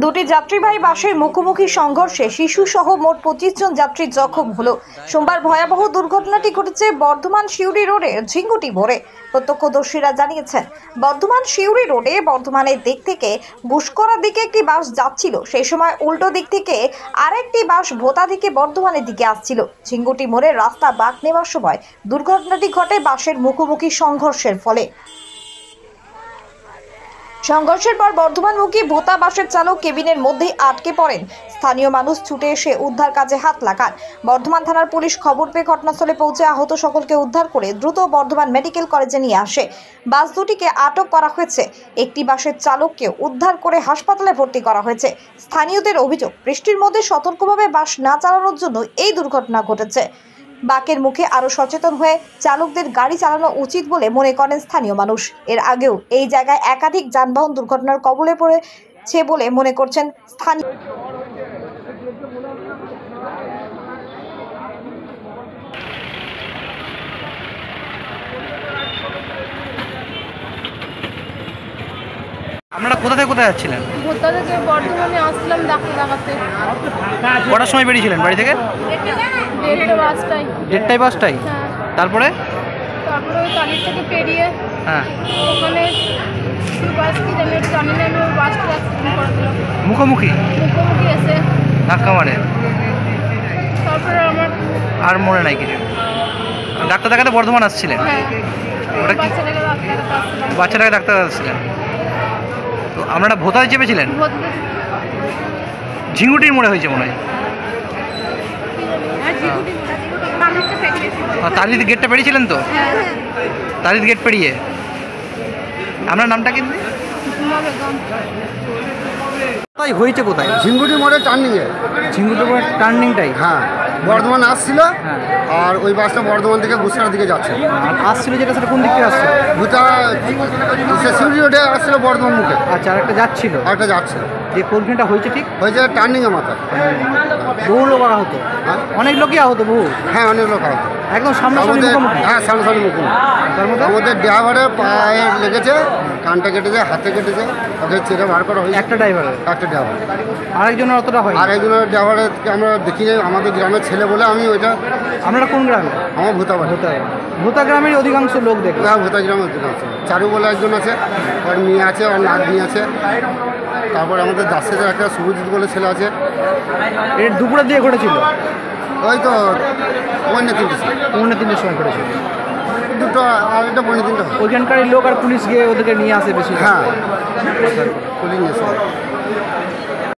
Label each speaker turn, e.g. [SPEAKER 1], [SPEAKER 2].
[SPEAKER 1] দুটি যাত্রীবাহী বাসের মুখোমুখি সংঘর্ষে শিশুসহ মোট 25 জন যাত্রী জখম হলো। সোমবার ভয়াবহ দুর্ঘটনাটি ঘটেছে বর্ধমান শিউরি রোডের ঝিঙ্গুটি মোড়ে। প্রত্যক্ষদর্শীরা জানিয়েছেন, বর্ধমান শিউরি রোডে বর্ধমানের দিক থেকে গুসকরার দিকে একটি বাস যাচ্ছিল। সেই সময় উল্টো দিক থেকে আরেকটি বাস ভোতা দিকে বর্ধমানের দিকে আসছিল। ঝিঙ্গুটি মোড়ে রাস্তা বাঁক নেওয়ার সময় দুর্ঘটনাটি ঘটে বাসের মুখোমুখি সংঘর্ষের ফলে। সংঘর্ষের পর বর্ধমানমুখী ভোতা বাসের চালক কেবিনের মধ্যেই আটকে পড়েন। স্থানীয় মানুষ ছুটে এসে উদ্ধার কাজে হাত লাগান। বর্ধমান থানার পুলিশ খবর পেয়ে ঘটনাস্থলে পৌঁছে আহত সকলকে উদ্ধার করে দ্রুত বর্ধমান মেডিকেল কলেজে নিয়ে আসে। বাস দুটিকে আটক করা হয়েছে। একটি বাসের চালককে উদ্ধার করে হাসপাতালে ভর্তি করা হয়েছে। স্থানীয়দের অভিযোগ, বৃষ্টির মধ্যে সতর্কভাবে বাস না চালানোর জন্য এই দুর্ঘটনা ঘটেছে। বাঁকের মুখে আরো সচেতন হয়ে চালকদের গাড়ি চালানো উচিত বলে মনে করেন স্থানীয় মানুষ। এর আগেও এই জায়গায় একাধিক যানবাহন দুর্ঘটনার কবলে পড়েছে বলে মনে করছেন স্থানীয়।
[SPEAKER 2] আপনারা কোথা থেকে কোথায় যাচ্ছিলেন?
[SPEAKER 3] ভোতা থেকে বর্ধমানে আসছিলাম ডাক্তার দেখাতে।
[SPEAKER 2] কটার সময় বেরিয়েছিলেন বাড়ি থেকে?
[SPEAKER 3] 1:30
[SPEAKER 2] বাসটাই।
[SPEAKER 3] হ্যাঁ।
[SPEAKER 2] তারপরে
[SPEAKER 3] ওই কালির থেকে পেরিয়ে
[SPEAKER 2] হ্যাঁ
[SPEAKER 3] ওখানে বাস কি জানি জানি না, আমি ওই বাসটা অ্যাক্সিডেন্ট করে দিলাম।
[SPEAKER 2] মুখোমুখি
[SPEAKER 3] এসে
[SPEAKER 2] ধাক্কা মারে,
[SPEAKER 3] তারপরে আমার
[SPEAKER 2] আর মনে নাই কিছু। ডাক্তার দেখাতে বর্ধমান আসছিলেন?
[SPEAKER 3] হ্যাঁ
[SPEAKER 2] ওটা কি
[SPEAKER 3] বাচ্চাটাকে ডাক্তার দেখাতে আসছিলাম।
[SPEAKER 2] বাচ্চাটাকে ডাক্তার আসছিলেন? তো আপনারা ভোতায় চেপেছিলেন? ঝিঙ্গুটির মোড়ে হয়েছে মনে হয়। তালিদ গেটটা পেরিয়েছিলেন তো? তালিদ গেট পেরিয়ে। আপনার নামটা কিন্তু কোথায় হয়েছে? কোথায়?
[SPEAKER 4] ঝিঙ্গুটি মোড়ে টার্নিংয়ে।
[SPEAKER 2] ঝিঙ্গুটি মোড়ে টার্নিংটাই?
[SPEAKER 4] হ্যাঁ, বর্ধমান আসছিল।
[SPEAKER 2] হ্যাঁ।
[SPEAKER 4] আর ওই বাসটা বর্ধমান থেকে গুসরার দিকে যাচ্ছে।
[SPEAKER 2] আর আসছিল যেটা, সেটা কোন দিক থেকে আসছিল?
[SPEAKER 4] দুটা শিউরি রোডে আসছিল বর্ধমান মুখে।
[SPEAKER 2] আচ্ছা, আর একটা যাচ্ছিল?
[SPEAKER 4] একটা যাচ্ছে।
[SPEAKER 2] যে কোনখানটা হয়েছে ঠিক?
[SPEAKER 4] হয়েছে টার্নিংয়ে মাথা।
[SPEAKER 2] বহু লোক আহত?
[SPEAKER 4] হ্যাঁ,
[SPEAKER 2] অনেক লোকই আহত? বহু?
[SPEAKER 4] হ্যাঁ, অনেক লোক আহত।
[SPEAKER 2] একদম সামনাসামনি মুখোমুখি?
[SPEAKER 4] হ্যাঁ, সামনাসামনি মুখোমুখি।
[SPEAKER 2] তার মধ্যে
[SPEAKER 4] আমাদের ড্রাইভারের পায়ে লেগেছে, কানটা কেটেছে, হাতে কেটেছে, ওকে চেড়ে বার করা হয়েছে।
[SPEAKER 2] একটা ড্রাইভারের?
[SPEAKER 4] একটা ড্রাইভার।
[SPEAKER 2] আরেকজনের অতটা হয়?
[SPEAKER 4] আর একজনের ড্রাইভারের আমরা দেখি আমাদের গ্রামের ছেলে বলে আমি ওইটা।
[SPEAKER 2] আপনারা কোন গ্রামে?
[SPEAKER 4] আমার ভূতা বাড়ি।
[SPEAKER 2] ভোতা গ্রামের অধিকাংশ লোক দেখবে?
[SPEAKER 4] হ্যাঁ, ভূতা গ্রামের আছে। চারু বলে একজন আছে, ওর মেয়ে আছে, ওর নাতনি আছে। তারপর আমাদের দাসেদের একটা শুভজিৎ বলে ছেলে আছে।
[SPEAKER 2] এর দুপুরের দিয়ে ঘটেছিল?
[SPEAKER 4] ওই তো পৌনে তিনটে
[SPEAKER 2] সময় ঘটেছিল।
[SPEAKER 4] দুটো আর একটা পৌনে তিনটা।
[SPEAKER 2] ওইখানকার লোক আর পুলিশ গিয়ে ওদেরকে নিয়ে আসে বেশি?
[SPEAKER 4] হ্যাঁ, পুলিশ নিয়ে